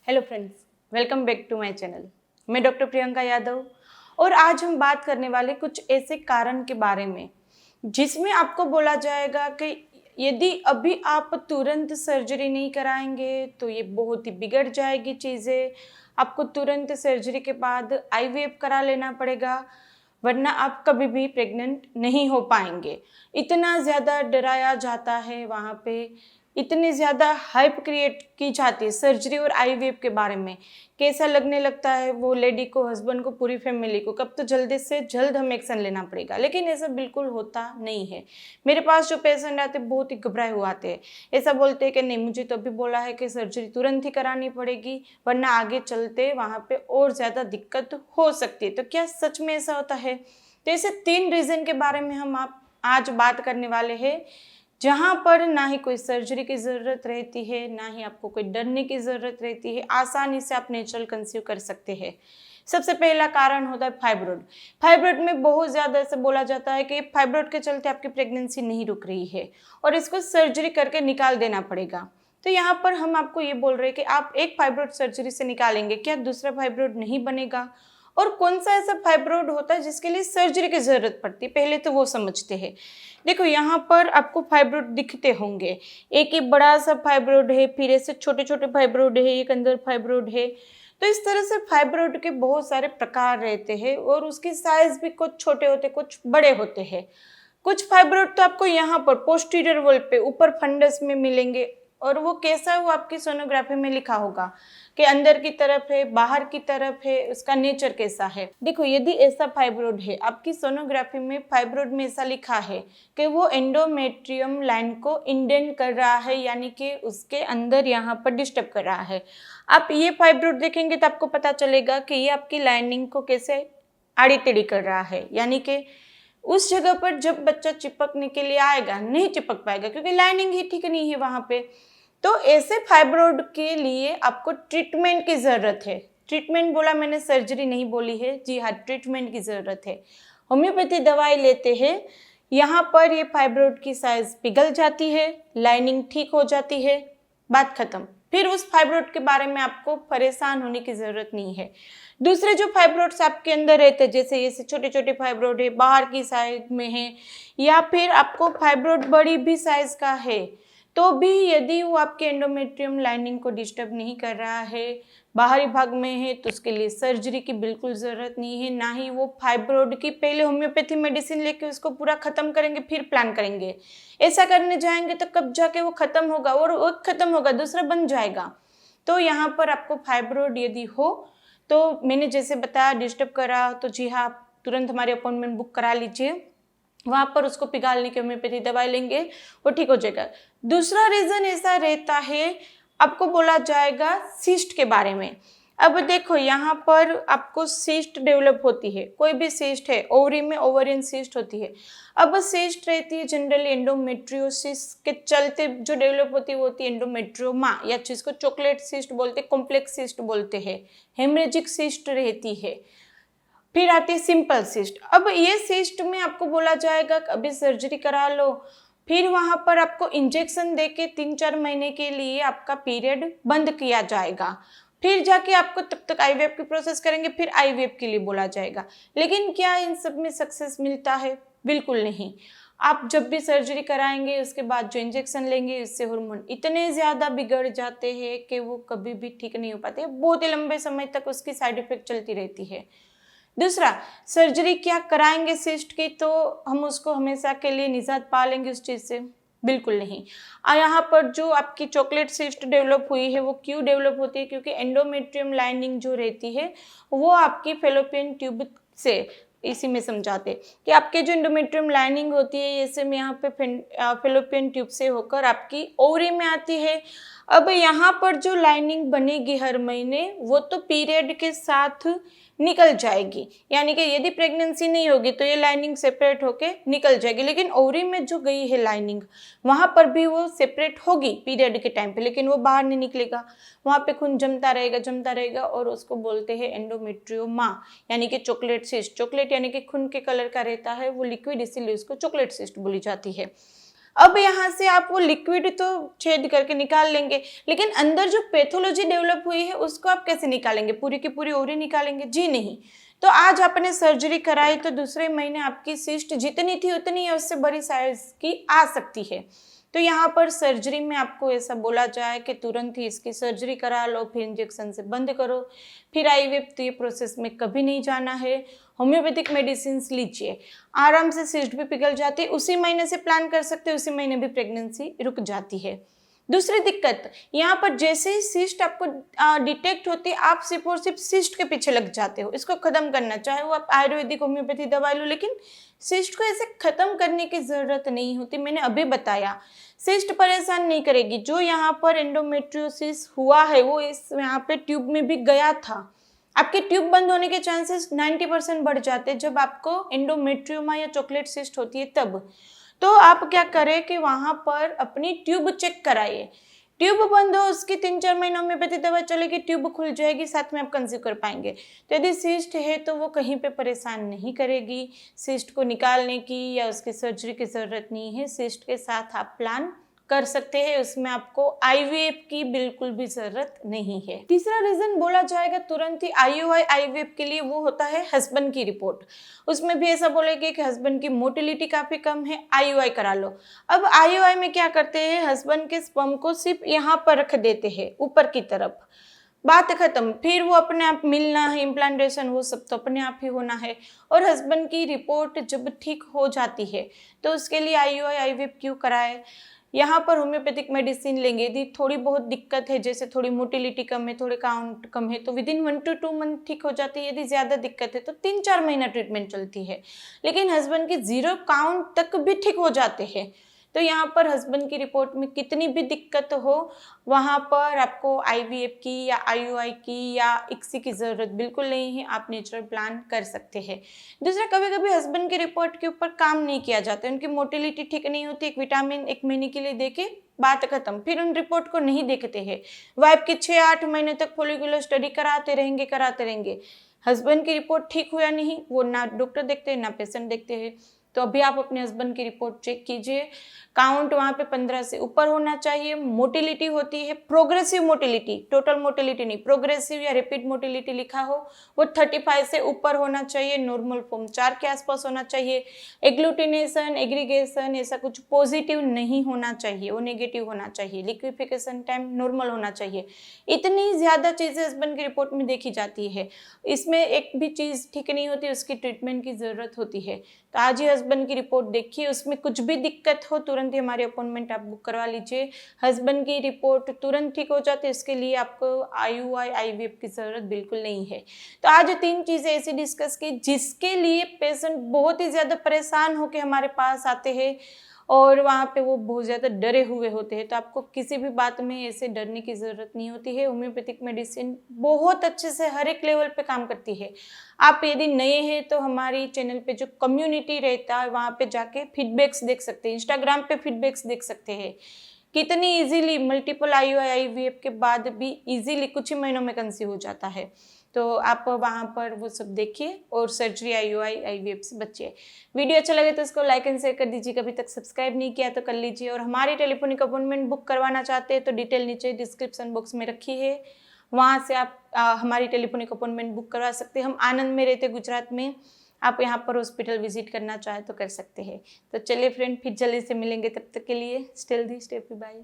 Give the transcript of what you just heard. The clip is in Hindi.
Hello friends, welcome back to my channel. मैं डॉक्टर प्रियंका यादव और आज हम बात करने वाले कुछ ऐसे कारण के बारे में जिसमें आपको बोला जाएगा कि यदि अभी आप तुरंत सर्जरी नहीं कराएंगे तो ये बहुत ही बिगड़ जाएगी चीज़ें। आपको तुरंत सर्जरी के बाद आईवीएफ करा लेना पड़ेगा, वरना आप कभी भी प्रेग्नेंट नहीं हो पाएंगे। इतना ज़्यादा डराया जाता है, वहाँ पे इतनी ज़्यादा हाइप क्रिएट की जाती है सर्जरी और आईवीएफ के बारे में। कैसा लगने लगता है वो लेडी को, हस्बैंड को, पूरी फैमिली को, कब तो जल्दी से जल्द हमें एक्शन लेना पड़ेगा। लेकिन ऐसा बिल्कुल होता नहीं है। मेरे पास जो पेशेंट आते हैं बहुत ही घबराए हुए आते हैं। ऐसा बोलते हैं कि नहीं, मुझे तो अभी बोला है कि सर्जरी तुरंत ही करानी पड़ेगी, वरना आगे चलते वहाँ पे और ज़्यादा दिक्कत हो सकती है। तो क्या सच में ऐसा होता है? तो ऐसे 3 रीज़न के बारे में हम आज बात करने वाले हैं, जहाँ पर ना ही कोई सर्जरी की ज़रूरत रहती है, ना ही आपको कोई डरने की ज़रूरत रहती है। आसानी से आप नेचुरल कंसीव कर सकते हैं। सबसे पहला कारण होता है फाइब्रोड। फाइब्रोड में बहुत ज़्यादा ऐसा बोला जाता है कि फाइब्रोड के चलते आपकी प्रेगनेंसी नहीं रुक रही है और इसको सर्जरी करके निकाल देना पड़ेगा। तो यहाँ पर हम आपको ये बोल रहे हैं कि आप एक फाइब्रोड सर्जरी से निकालेंगे, क्या दूसरा फाइब्रोड नहीं बनेगा? और कौन सा ऐसा फाइब्रोड होता है जिसके लिए सर्जरी की ज़रूरत पड़ती है, पहले तो वो समझते हैं। देखो, यहाँ पर आपको फाइब्रोड दिखते होंगे। एक ही बड़ा सा फाइब्रोड है, फिर ऐसे छोटे छोटे फाइब्रोड है, एक अंदर फाइब्रोड है। तो इस तरह से फाइब्रोड के बहुत सारे प्रकार रहते हैं और उसकी साइज भी कुछ छोटे होते, कुछ बड़े होते हैं। कुछ फाइब्रोड तो आपको यहाँ पर पोस्टीरियर वॉल पे ऊपर फंडस में मिलेंगे, और वो कैसा है वो आपकी सोनोग्राफी में लिखा होगा कि अंदर की तरफ है, बाहर की तरफ है, उसका नेचर कैसा है। देखो, यदि ऐसा फाइब्रोड है, आपकी सोनोग्राफी में फाइब्रोड में ऐसा लिखा है कि वो एंडोमेट्रियम लाइन को इंडेंट कर रहा है, यानी कि उसके अंदर यहाँ पर डिस्टर्ब कर रहा है। आप ये फाइब्रोड देखेंगे तो आपको पता चलेगा कि ये आपकी लाइनिंग को कैसे आड़ी टेढ़ी कर रहा है, यानी कि उस जगह पर जब बच्चा चिपकने के लिए आएगा नहीं चिपक पाएगा, क्योंकि लाइनिंग ही ठीक नहीं है वहाँ पे। तो ऐसे फाइब्रोड के लिए आपको ट्रीटमेंट की ज़रूरत है। ट्रीटमेंट बोला मैंने, सर्जरी नहीं बोली है। जी हाँ, ट्रीटमेंट की ज़रूरत है। होम्योपैथी दवाई लेते हैं, यहाँ पर ये फाइब्रोड की साइज पिघल जाती है, लाइनिंग ठीक हो जाती है, बात खत्म। फिर उस फाइब्रोड के बारे में आपको परेशान होने की ज़रूरत नहीं है। दूसरे जो फाइब्रोड्स आपके अंदर रहते हैं, जैसे ये छोटे छोटे फाइब्रोड है, बाहर की साइड में है, या फिर आपको फाइब्रोड बड़ी भी साइज का है, तो भी यदि वो आपके एंडोमेट्रियम लाइनिंग को डिस्टर्ब नहीं कर रहा है, बाहरी भाग में है, तो उसके लिए सर्जरी की बिल्कुल ज़रूरत नहीं है। ना ही वो फाइब्रोड की पहले होम्योपैथी मेडिसिन लेके उसको पूरा ख़त्म करेंगे फिर प्लान करेंगे। ऐसा करने जाएंगे तो कब जाके वो ख़त्म होगा, और वो ख़त्म होगा दूसरा बन जाएगा। तो यहाँ पर आपको फाइब्रोड यदि हो तो मैंने जैसे बताया, डिस्टर्ब करा तो जी हाँ, आप तुरंत हमारी अपॉइंटमेंट बुक करा लीजिए। वहाँ पर उसको पिघालने की होम्योपैथी दवाई लेंगे, वो ठीक हो जाएगा। दूसरा रीज़न ऐसा रहता है, आपको बोला जाएगा सिस्ट के बारे में। अब देखो, यहाँ पर आपको सिस्ट डेवलप होती है, कोई भी सिस्ट है, ओवरी में ओवरियन सिस्ट होती है। अब सिस्ट रहती है जनरली एंडोमेट्रियोसिस के चलते जो डेवलप होती है वो होती है एंडोमेट्रियोमा, या जिसको चॉकलेट सिस्ट बोलते, कॉम्प्लेक्स सिस्ट बोलते हैं, हेमरेजिक सिस्ट रहती है। फिर आती है सिंपल सिस्ट। अब ये सिस्ट में आपको बोला जाएगा अभी सर्जरी करा लो, फिर वहाँ पर आपको इंजेक्शन देके 3-4 महीने के लिए आपका पीरियड बंद किया जाएगा। फिर जाके आपको तब तक आईवीएफ की प्रोसेस करेंगे, फिर आईवीएफ के लिए बोला जाएगा। लेकिन क्या इन सब में सक्सेस मिलता है? बिल्कुल नहीं। आप जब भी सर्जरी कराएंगे उसके बाद जो इंजेक्शन लेंगे, इससे हार्मोन इतने ज़्यादा बिगड़ जाते हैं कि वो कभी भी ठीक नहीं हो पाते, बहुत ही लंबे समय तक उसकी साइड इफेक्ट चलती रहती है। दूसरा, सर्जरी क्या कराएंगे सिस्ट की तो हम उसको हमेशा के लिए निजात पा लेंगे उस चीज़ से? बिल्कुल नहीं। यहाँ पर जो आपकी चॉकलेट सिस्ट डेवलप हुई है वो क्यों डेवलप होती है? क्योंकि एंडोमेट्रियम लाइनिंग जो रहती है वो आपकी फेलोपियन ट्यूब से, इसी में समझाते कि आपके जो एंडोमेट्रियम लाइनिंग होती है ये सब यहाँ पे फेलोपियन ट्यूब से होकर आपकी ओवरी में आती है। अब यहाँ पर जो लाइनिंग बनेगी हर महीने, वो तो पीरियड के साथ निकल जाएगी, यानी कि यदि प्रेगनेंसी नहीं होगी तो ये लाइनिंग सेपरेट होके निकल जाएगी। लेकिन ओवरी में जो गई है लाइनिंग, वहाँ पर भी वो सेपरेट होगी पीरियड के टाइम पे, लेकिन वो बाहर नहीं निकलेगा, वहाँ पे खून जमता रहेगा और उसको बोलते हैं एंडोमेट्रियोमा, यानी कि चॉकलेट सिस्ट। चॉकलेट यानी कि खून के कलर का रहता है, वो लिक्विड, इसीलिए उसको चॉकलेट सिस्ट बोली जाती है। अब यहाँ से आप वो लिक्विड तो छेद करके निकाल लेंगे, लेकिन अंदर जो पैथोलॉजी डेवलप हुई है उसको आप कैसे निकालेंगे? पूरी की पूरी ओरी निकालेंगे? जी नहीं। तो आज आपने सर्जरी कराई तो दूसरे महीने आपकी सिस्ट जितनी थी उतनी है, उससे बड़ी साइज की आ सकती है। तो यहाँ पर सर्जरी में आपको ऐसा बोला जाए कि तुरंत ही इसकी सर्जरी करा लो, फिर इंजेक्शन से बंद करो, फिर आईवीएफ, तो ये प्रोसेस में कभी नहीं जाना है। होम्योपैथिक मेडिसिन लीजिए, आराम से सिस्ट भी पिघल जाती है, उसी महीने से प्लान कर सकते हैं, उसी महीने भी प्रेगनेंसी रुक जाती है। दूसरी दिक्कत यहाँ पर, जैसे ही सिस्ट आपको डिटेक्ट होती है, आप सिर्फ और सिर्फ सिस्ट के पीछे लग जाते हो, इसको खत्म करना, चाहे वो आप आयुर्वेदिक होम्योपैथी दवाई लो, लेकिन सिस्ट को ऐसे खत्म करने की जरूरत नहीं होती। मैंने अभी बताया, सिस्ट परेशान नहीं करेगी। जो यहाँ पर एंडोमेट्रियोसिस हुआ है वो इस यहाँ पे ट्यूब में भी गया था। आपके ट्यूब बंद होने के चांसेस 90% बढ़ जाते हैं जब आपको एंडोमेट्रियोमा या चॉकलेट सिस्ट होती है तब। तो आप क्या करें कि वहां पर अपनी ट्यूब चेक कराइए। ट्यूब बंद हो, उसकी 3-4 महीनों में होम्योपैथी दवा चलेगी, ट्यूब खुल जाएगी, साथ में आप कंसीव कर पाएंगे। तो यदि सिस्ट है तो वो कहीं पे परेशान नहीं करेगी, सिस्ट को निकालने की या उसकी सर्जरी की जरूरत नहीं है। सिस्ट के साथ आप प्लान कर सकते हैं, उसमें आपको आईवीएफ की बिल्कुल भी जरूरत नहीं है। तीसरा रीजन बोला जाएगा तुरंत ही आईयूआई आईवीएफ के लिए, वो होता है हस्बैंड की रिपोर्ट। उसमें भी ऐसा बोलेंगे कि हस्बैंड की मोटिलिटी काफी कम है, आईयूआई करा लो। अब आईयूआई में क्या करते हैं, हस्बैंड के स्पर्म को सिर्फ यहाँ पर रख देते हैं ऊपर की तरफ, बात खत्म। फिर वो अपने आप मिलना है, इम्प्लांटेशन, वो सब तो अपने आप ही होना है। और हस्बैंड की रिपोर्ट जब ठीक हो जाती है तो उसके लिए आईयूआई आईवीएफ क्यों कराए? यहाँ पर होम्योपैथिक मेडिसिन लेंगे, यदि थोड़ी बहुत दिक्कत है, जैसे थोड़ी मोटिलिटी कम है, थोड़े काउंट कम है, तो विदिन 1 to 2 मंथ ठीक हो जाती है। यदि ज़्यादा दिक्कत है तो 3-4 महीना ट्रीटमेंट चलती है। लेकिन हस्बैंड के 0 काउंट तक भी ठीक हो जाते हैं। तो यहाँ पर हस्बैंड की रिपोर्ट में कितनी भी दिक्कत हो, वहाँ पर आपको आईवीएफ की या आईयूआई की या इक्सी की ज़रूरत बिल्कुल नहीं है, आप नेचुरल प्लान कर सकते हैं। दूसरा, कभी कभी हस्बैंड की रिपोर्ट के ऊपर काम नहीं किया जाता, उनकी मोटिलिटी ठीक नहीं होती, एक विटामिन 1 महीने के लिए देके बात खत्म, फिर उन रिपोर्ट को नहीं देखते हैं। वाइफ के 6-8 महीने तक फॉलिकुलर स्टडी कराते रहेंगे। हस्बैंड की रिपोर्ट ठीक हुआ नहीं, वो ना डॉक्टर देखते हैं ना पेशेंट देखते हैं। तो अभी आप अपने हस्बैंड की रिपोर्ट चेक कीजिए, काउंट वहाँ पे 15 से ऊपर होना चाहिए। मोटिलिटी होती है प्रोग्रेसिव मोटिलिटी, टोटल मोटिलिटी नहीं, प्रोग्रेसिव या रिपीट मोटिलिटी लिखा हो, वो 35 से ऊपर होना चाहिए। नॉर्मल फॉर्म 4 के आसपास होना चाहिए। एग्लूटिनेशन, एग्रीगेशन ऐसा कुछ पॉजिटिव नहीं होना चाहिए, वो नेगेटिव होना चाहिए। लिक्विफिकेशन टाइम नॉर्मल होना चाहिए। इतनी ज़्यादा चीज़ें हस्बैंड की रिपोर्ट में देखी जाती है, इसमें एक भी चीज़ ठीक नहीं होती, उसकी ट्रीटमेंट की ज़रूरत होती है। तो आज ही हस्बैंड की रिपोर्ट देखिए, उसमें कुछ भी दिक्कत हो तुरंत ही हमारी अपॉइंटमेंट आप बुक करवा लीजिए। हस्बैंड की रिपोर्ट तुरंत ठीक हो जाती है, इसके लिए आपको आईयूआई आईवीएफ की ज़रूरत बिल्कुल नहीं है। तो आज 3 चीज़ें ऐसी डिस्कस की जिसके लिए पेशेंट बहुत ही ज़्यादा परेशान होकर हमारे पास आते हैं और वहाँ पे वो बहुत ज़्यादा डरे हुए होते हैं। तो आपको किसी भी बात में ऐसे डरने की ज़रूरत नहीं होती है। होम्योपैथिक मेडिसिन बहुत अच्छे से हर एक लेवल पे काम करती है। आप यदि नए हैं तो हमारी चैनल पे जो कम्युनिटी रहता है वहाँ पे जाके फीडबैक्स देख सकते हैं, इंस्टाग्राम पे फीडबैक्स देख सकते हैं, कितनी इजीली मल्टीपल आईयूआई आईवीएफ के बाद भी इजीली कुछ ही महीनों में कंसीव हो जाता है। तो आप वहाँ पर वो सब देखिए और सर्जरी आईयूआई आईवीएफ से बचिए। वीडियो अच्छा लगे तो इसको लाइक एंड शेयर कर दीजिए। कभी तक सब्सक्राइब नहीं किया तो कर लीजिए। और हमारी टेलीफोनिक अपॉइंटमेंट बुक करवाना चाहते हैं तो डिटेल नीचे डिस्क्रिप्शन बॉक्स में रखी है, वहाँ से आप हमारी टेलीफोनिक अपॉइंटमेंट बुक करवा सकते हैं। हम आनंद में रहते गुजरात में, आप यहाँ पर हॉस्पिटल विजिट करना चाहे तो कर सकते हैं। तो चलिए फ्रेंड, फिर जल्दी से मिलेंगे, तब तक के लिए stay healthy, stay happy, bye.